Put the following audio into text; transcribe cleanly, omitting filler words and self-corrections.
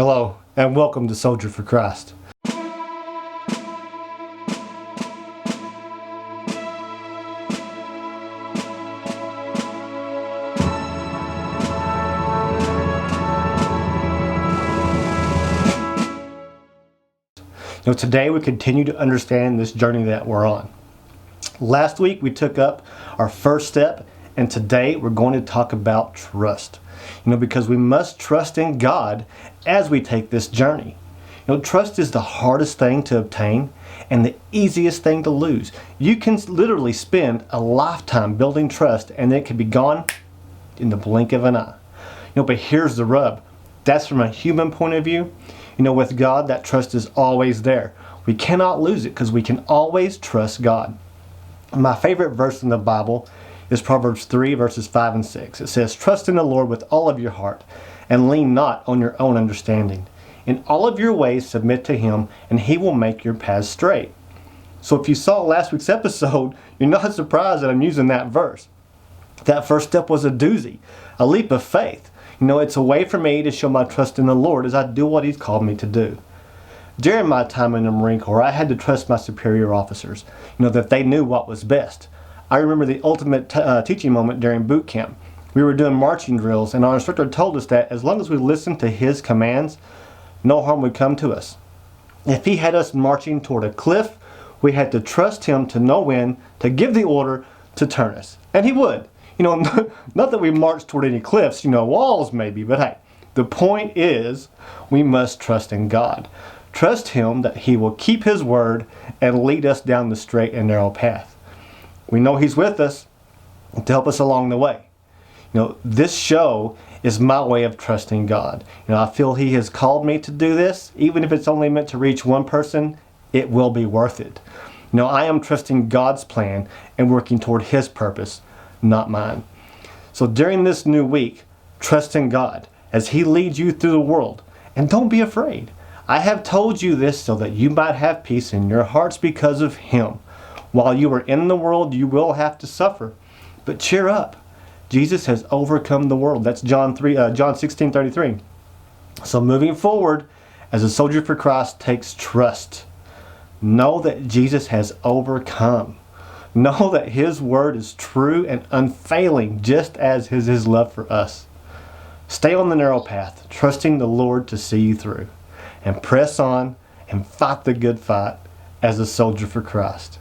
Hello, and welcome to Soldier for Christ. Today we continue to understand this journey that we're on. Last week we took up our first step, and today we're going to talk about trust. Because we must trust in God as we take this journey. Trust is the hardest thing to obtain and the easiest thing to lose. You can literally spend a lifetime building trust and it can be gone in the blink of an eye. But here's the rub. That's from a human point of view. With God, that trust is always there. We cannot lose it because we can always trust God. My favorite verse in the Bible is Proverbs 3 verses 5 and 6. It says, "Trust in the Lord with all of your heart and lean not on your own understanding. In all of your ways submit to Him and He will make your paths straight." So if you saw last week's episode, you're not surprised that I'm using that verse. That first step was a doozy, a leap of faith. It's a way for me to show my trust in the Lord as I do what He's called me to do. During my time in the Marine Corps, I had to trust my superior officers, that they knew what was best. I remember the ultimate teaching moment during boot camp. We were doing marching drills, and our instructor told us that as long as we listened to his commands, no harm would come to us. If he had us marching toward a cliff, we had to trust him to know when to give the order to turn us. And he would. Not that we marched toward any cliffs, walls maybe, but hey, the point is we must trust in God. Trust Him that He will keep His word and lead us down the straight and narrow path. We know He's with us to help us along the way. This show is my way of trusting God. I feel He has called me to do this. Even if it's only meant to reach one person, it will be worth it. I am trusting God's plan and working toward His purpose, not mine. So during this new week, trust in God as He leads you through the world. And don't be afraid. I have told you this so that you might have peace in your hearts because of Him. While you are in the world, you will have to suffer. But cheer up. Jesus has overcome the world. That's John 16:33. So moving forward, as a soldier for Christ takes trust. Know that Jesus has overcome. Know that His word is true and unfailing, just as is His love for us. Stay on the narrow path, trusting the Lord to see you through. And press on and fight the good fight as a soldier for Christ.